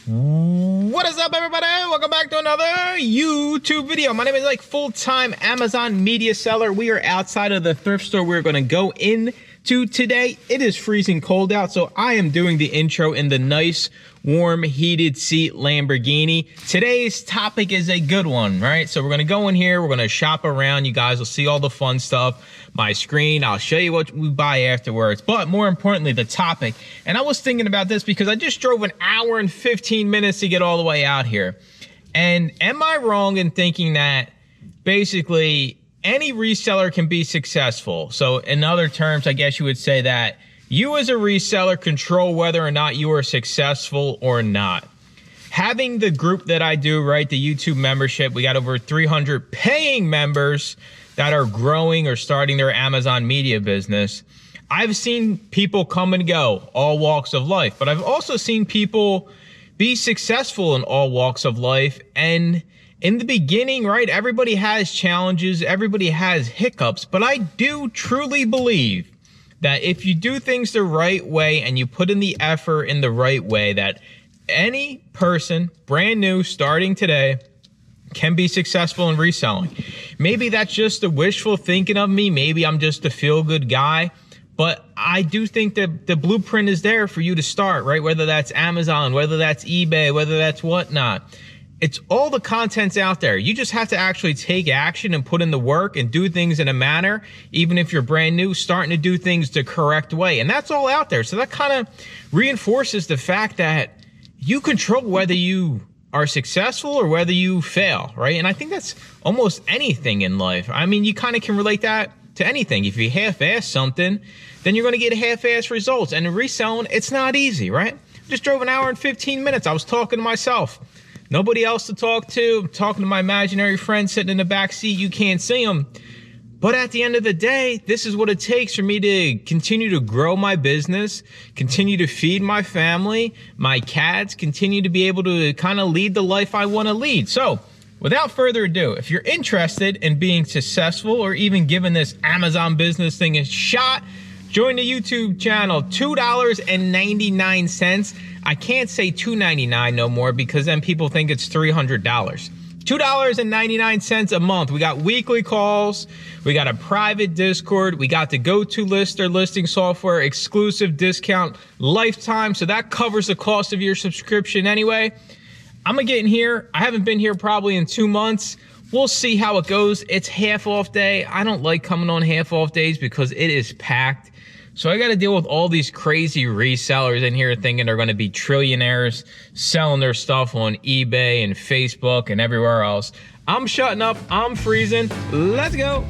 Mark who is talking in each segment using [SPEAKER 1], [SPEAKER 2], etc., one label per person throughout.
[SPEAKER 1] What is up, everybody? Welcome back to another YouTube video. My name is full-time Amazon media seller. We are outside of the thrift store we're going to go into today. It is freezing cold out, so I am doing the intro in the nice, warm, heated seat Lamborghini. Today's topic is a good one, right? So we're going to go in here. We're going to shop around. You guys will see all the fun stuff. My screen, I'll show you what we buy afterwards. But more importantly, the topic. And I was thinking about this because I just drove an hour and 15 minutes to get all the way out here. And am I wrong in thinking that basically any reseller can be successful? So in other terms, I guess you would say that you as a reseller control whether or not you are successful or not. Having the group that I do, right, the YouTube membership, we got over 300 paying members that are growing or starting their Amazon media business. I've seen people come and go, all walks of life, but I've also seen people be successful in all walks of life. And in the beginning, right, everybody has challenges, everybody has hiccups, but I do truly believe that if you do things the right way and you put in the effort in the right way, that any person, brand new, starting today, can be successful in reselling. Maybe that's just the wishful thinking of me. Maybe I'm just a feel-good guy. But I do think that the blueprint is there for you to start, right? Whether that's Amazon, whether that's eBay, whether that's whatnot. It's all the content's out there. You just have to actually take action and put in the work and do things in a manner, even if you're brand new, starting to do things the correct way. And that's all out there. So that kind of reinforces the fact that you control whether you are successful or whether you fail, right? And I think that's almost anything in life. I mean, you kind of can relate that to anything. If you half-ass something, then you're going to get half-ass results. And in reselling, it's not easy, right? Just drove an hour and 15 minutes. I was talking to myself. Nobody else to talk to. I'm talking to my imaginary friend sitting in the back seat. You can't see him. But at the end of the day, this is what it takes for me to continue to grow my business, continue to feed my family, my cats, continue to be able to kind of lead the life I want to lead. So without further ado, if you're interested in being successful or even giving this Amazon business thing a shot, join the YouTube channel, $2.99. I can't say $2.99 no more because then people think it's $300. $2.99 a month. We got weekly calls. We got a private Discord. We got the go-to lister listing software, exclusive discount, lifetime. So that covers the cost of your subscription anyway. I'm gonna get in here. I haven't been here probably in 2 months. We'll see how it goes. It's half off day. I don't like coming on half off days because it is packed. So I got to deal with all these crazy resellers in here thinking they're going to be trillionaires selling their stuff on eBay and Facebook and everywhere else. I'm shutting up. I'm freezing. Let's go.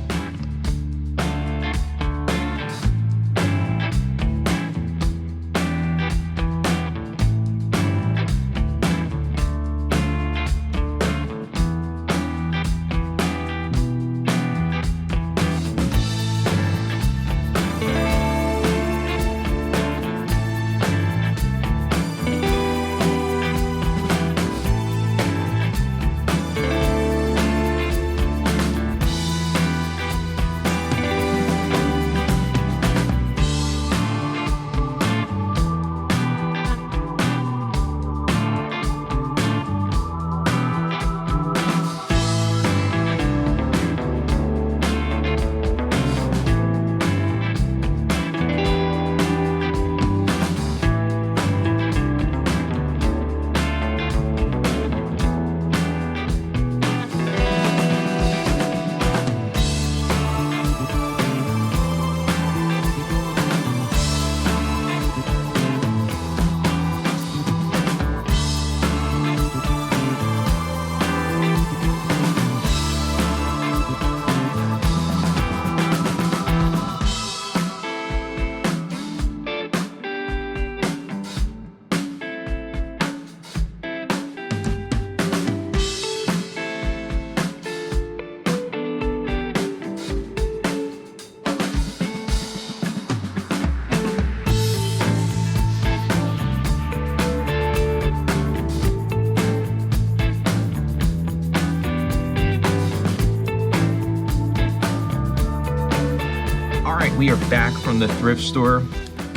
[SPEAKER 1] we are back from the thrift store.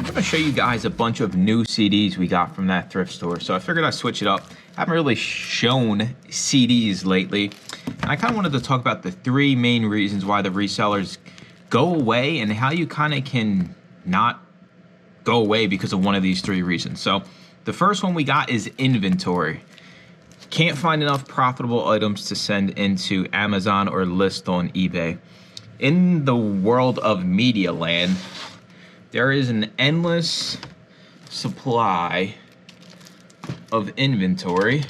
[SPEAKER 1] gonna show you guys a bunch of new CDs we got from that thrift store. So I figured I'd switch it up. I haven't really shown CDs lately. And I kind of wanted to talk about the 3 main reasons why the resellers go away and how you kind of can not go away because of one of these 3 reasons. So the first one we got is inventory. Can't find enough profitable items to send into Amazon or list on eBay. In the world of media land, there is an endless supply of inventory.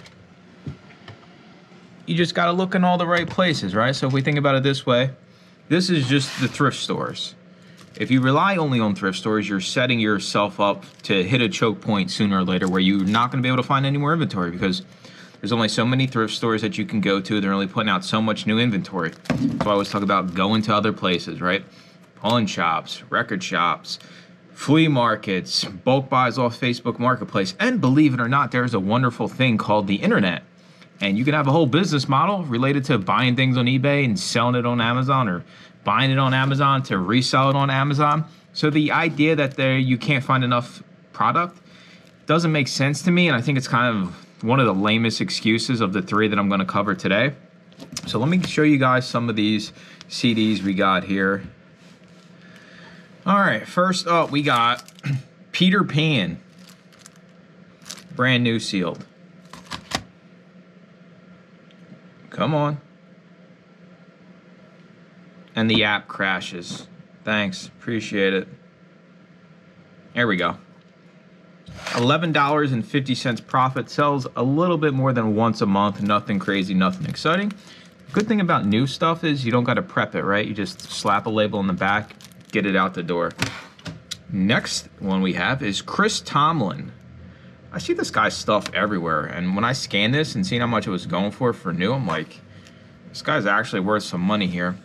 [SPEAKER 1] You just gotta look in all the right places, right? So if we think about it this way, this is just the thrift stores. If you rely only on thrift stores, you're setting yourself up to hit a choke point sooner or later where you're not gonna be able to find any more inventory because there's only so many thrift stores that you can go to. They're only putting out so much new inventory. So I always talk about going to other places, right? Pawn shops, record shops, flea markets, bulk buys off Facebook Marketplace. And believe it or not, there's a wonderful thing called the internet. And you can have a whole business model related to buying things on eBay and selling it on Amazon, or buying it on Amazon to resell it on Amazon. So the idea that you can't find enough product doesn't make sense to me. And I think it's kind of one of the lamest excuses of the 3 that I'm going to cover today. So let me show you guys some of these CDs we got here. All right, first up we got Peter Pan, brand new sealed. Come on. And the app crashes. Thanks, appreciate it. There we go. $11.50 profit, sells a little bit more than once a month. Nothing crazy, nothing exciting. Good thing about new stuff is you don't got to prep it, right? You just slap a label on the back, get it out the door. Next one we have is Chris Tomlin. I see this guy's stuff everywhere, and when I scan this and see how much it was going for new, I'm like, this guy's actually worth some money here.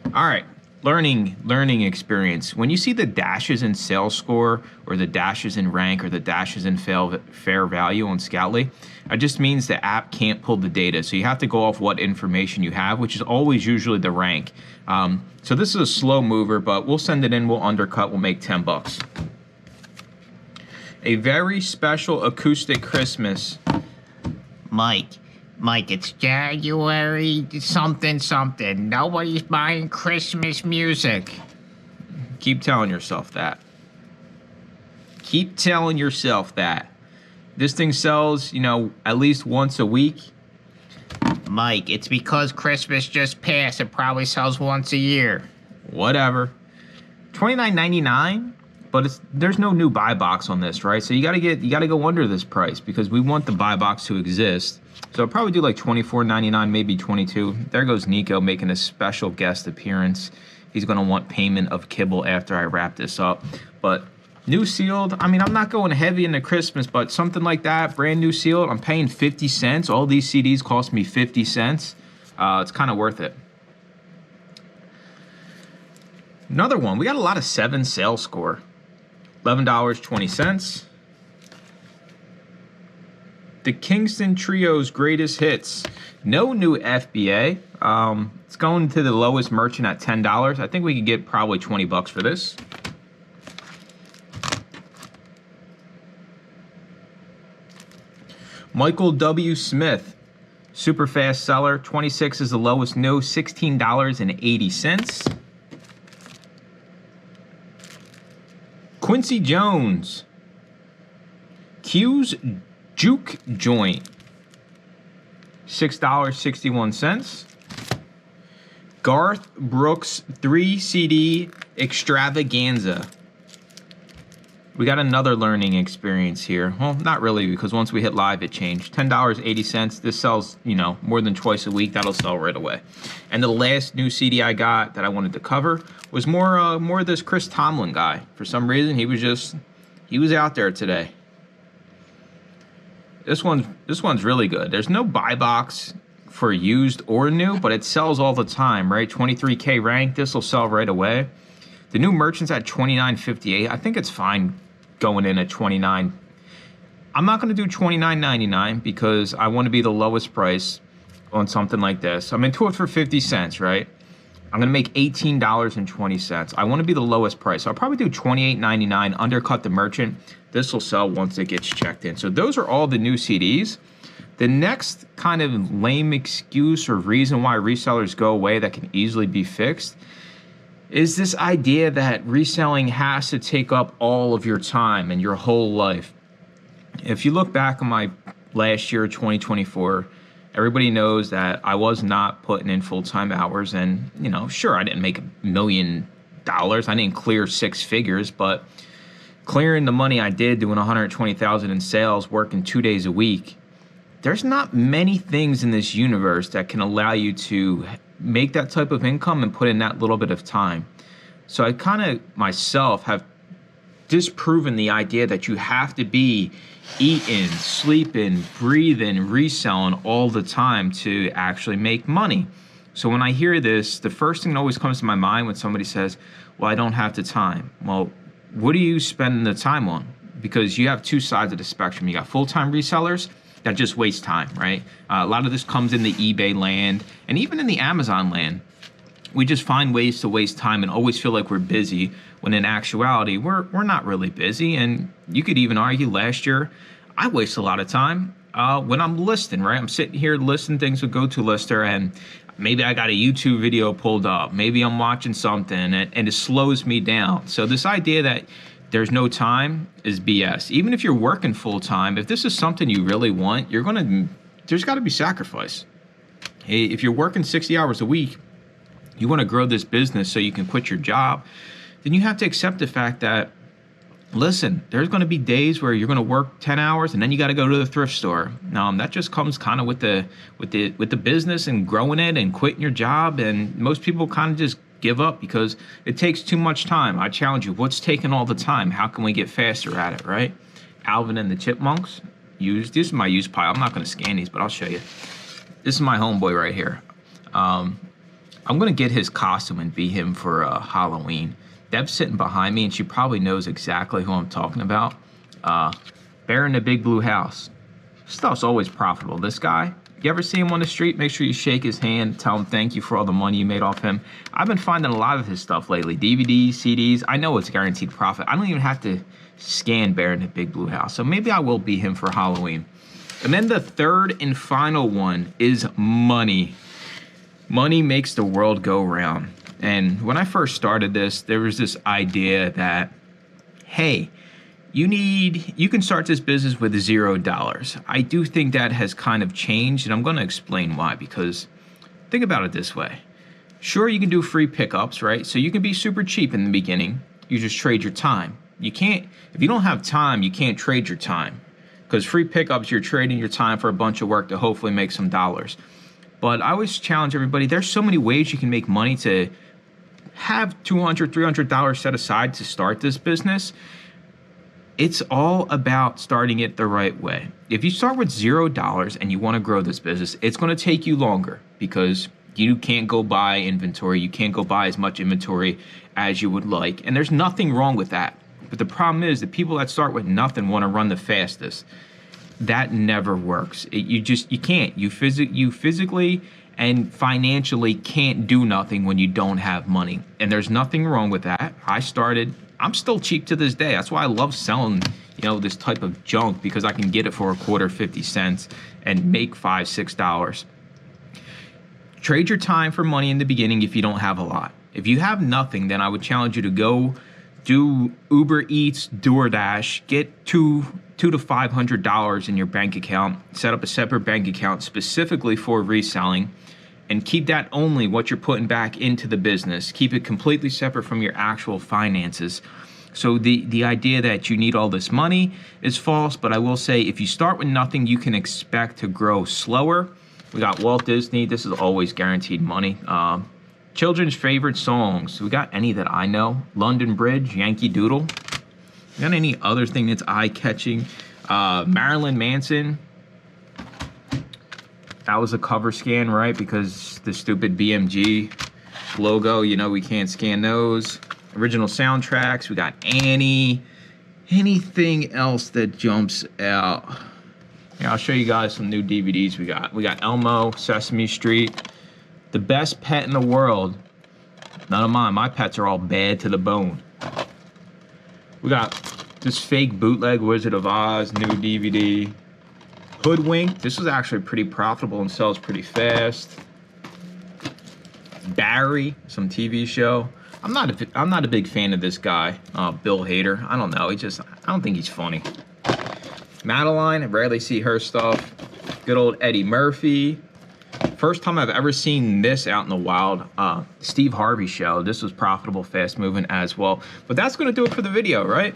[SPEAKER 1] All right. Learning experience. When you see the dashes in sales score or the dashes in rank or the dashes in fair value on Scoutly, it just means the app can't pull the data. So you have to go off what information you have, which is always usually the rank. So this is a slow mover, but we'll send it in, we'll undercut, we'll make 10 bucks. A very special acoustic Christmas.
[SPEAKER 2] Mike, it's January something. Nobody's buying Christmas music.
[SPEAKER 1] Keep telling yourself that. Keep telling yourself that. This thing sells, at least once a week.
[SPEAKER 2] Mike, it's because Christmas just passed. It probably sells once a year.
[SPEAKER 1] Whatever. $29.99, but there's no new buy box on this, right? So you gotta go under this price because we want the buy box to exist. So I'll probably do like $24.99, maybe $22. There goes Nico making a special guest appearance. He's gonna want payment of kibble after I wrap this up. But new sealed, I mean, I'm not going heavy into Christmas, but something like that, brand new sealed, I'm paying 50 cents. All these CDs cost me 50 cents. It's kind of worth it. Another one, we got a lot of 7 sales score. $11.20. The Kingston Trio's greatest hits. No new FBA. It's going to the lowest merchant at $10. I think we could get probably 20 bucks for this. Michael W. Smith, super fast seller. 26 is the lowest new, $16.80. Quincy Jones, Q's Juke Joint, $6.61. Garth Brooks 3 CD Extravaganza. We got another learning experience here. Well, not really, because once we hit live, it changed. $10.80. This sells, more than twice a week. That'll sell right away. And the last new CD I got that I wanted to cover was more of this Chris Tomlin guy. For some reason, he was out there today. This one's really good. There's no buy box for used or new, but it sells all the time, right? 23K rank. This will sell right away. The new merchant's at $29.58. I think it's fine going in at $29. I'm not going to do $29.99 because I want to be the lowest price on something like this. I'm into it for 50 cents, right? I'm gonna make $18.20. I want to be the lowest price. So I'll probably do $28.99, undercut the merchant. This will sell once it gets checked in. So those are all the new CDs. The next kind of lame excuse or reason why resellers go away that can easily be fixed is this idea that reselling has to take up all of your time and your whole life. If you look back on my last year, 2024, everybody knows that I was not putting in full-time hours. And, you know, sure, I didn't make $1 million. I didn't clear six figures, but clearing the money I did, doing $120,000 in sales, working 2 days a week, there's not many things in this universe that can allow you to make that type of income and put in that little bit of time. So I kind of myself have disproven the idea that you have to be eating, sleeping, breathing, reselling all the time to actually make money. So when I hear this, the first thing that always comes to my mind when somebody says, well, I don't have the time. Well, what are you spending the time on? Because you have two sides of the spectrum. You got full-time resellers that just waste time, right? A lot of this comes in the eBay land and even in the Amazon land. We just find ways to waste time and always feel like we're busy, when in actuality, we're not really busy. And you could even argue last year, I waste a lot of time when I'm listing, right? I'm sitting here listing things with GoToLister, and maybe I got a YouTube video pulled up. Maybe I'm watching something and it slows me down. So this idea that there's no time is BS. Even if you're working full time, if this is something you really want, there's got to be sacrifice. If you're working 60 hours a week, you want to grow this business so you can quit your job, then you have to accept the fact that, listen, there's going to be days where you're going to work 10 hours and then you got to go to the thrift store. That just comes kind of with the business and growing it and quitting your job. And most people kind of just give up because it takes too much time. I challenge you, what's taking all the time? How can we get faster at it, right? Alvin and the Chipmunks. This is my used pile. I'm not going to scan these, but I'll show you. This is my homeboy right here. I'm going to get his costume and be him for Halloween. Deb's sitting behind me, and she probably knows exactly who I'm talking about. Bear in the Big Blue House. Stuff's always profitable. This guy, you ever see him on the street, make sure you shake his hand, tell him thank you for all the money you made off him. I've been finding a lot of his stuff lately. DVDs, CDs. I know it's guaranteed profit. I don't even have to scan Bear in the Big Blue House. So maybe I will be him for Halloween. And then the third and final one is money. Money makes the world go round. And when I first started this, there was this idea that, hey, you can start this business with $0. I do think that has kind of changed, and I'm going to explain why. Because think about it this way. Sure, you can do free pickups, right? So you can be super cheap in the beginning. You just trade your time. You can't, if you don't have time, you can't trade your time. Because free pickups, you're trading your time for a bunch of work to hopefully make some dollars. But I always challenge everybody, there's so many ways you can make money to have $200, $300 set aside to start this business. It's all about starting it the right way. If you start with $0 and you want to grow this business, it's going to take you longer because you can't go buy inventory. You can't go buy as much inventory as you would like. And there's nothing wrong with that. But the problem is the people that start with nothing want to run the fastest. That never works. You can't. You physically and financially can't do nothing when you don't have money. And there's nothing wrong with that. I'm still cheap to this day. That's why I love selling, this type of junk, because I can get it for a quarter, 50 cents and make $5, $6. Trade your time for money in the beginning if you don't have a lot. If you have nothing, then I would challenge you to go do Uber Eats, DoorDash, get $200 to $500 in your bank account, set up a separate bank account specifically for reselling, and keep that only what you're putting back into the business. Keep it completely separate from your actual finances. So the idea that you need all this money is false, but I will say if you start with nothing, you can expect to grow slower. We got Walt Disney. This is always guaranteed money. Children's favorite songs. We got any that I know? London Bridge, Yankee Doodle. We got any other thing that's eye-catching? Marilyn Manson. That was a cover scan, right? Because the stupid BMG logo, we can't scan those. Original soundtracks. We got Annie. Anything else that jumps out? Yeah, I'll show you guys some new DVDs we got. We got Elmo, Sesame Street. The Best Pet in the World. None of mine. My pets are all bad to the bone. We got this fake bootleg Wizard of Oz new DVD. Hoodwink. This was actually pretty profitable and sells pretty fast. Barry, some TV show. I'm not a big fan of this guy, Bill Hader. I don't know. I don't think he's funny. Madeline, I rarely see her stuff. Good old Eddie Murphy. First time I've ever seen this out in the wild. Steve Harvey show. This was profitable, fast moving as well. But that's going to do it for the video, right?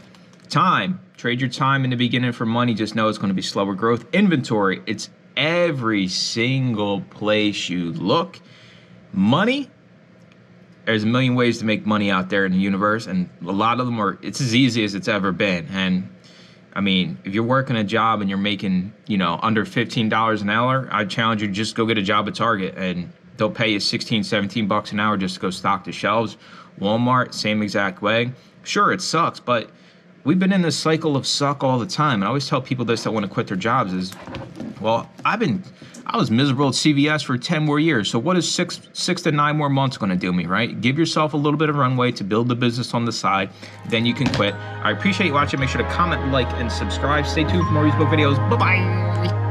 [SPEAKER 1] Time. Trade your time in the beginning for money. Just know it's going to be slower growth. Inventory. It's every single place you look. Money. There's a million ways to make money out there in the universe, and a lot of them it's as easy as it's ever been. And I mean, if you're working a job and you're making, you know, under $15 an hour, I challenge you to just go get a job at Target, and they'll pay you 16, 17 bucks an hour just to go stock the shelves. Walmart, same exact way. Sure, it sucks, but we've been in this cycle of suck all the time. And I always tell people this that want to quit their jobs is, well, I was miserable at CVS for 10 more years. So what is six to 9 more months going to do me, right? Give yourself a little bit of runway to build the business on the side. Then you can quit. I appreciate you watching. Make sure to comment, like, and subscribe. Stay tuned for more Facebook videos. Bye-bye.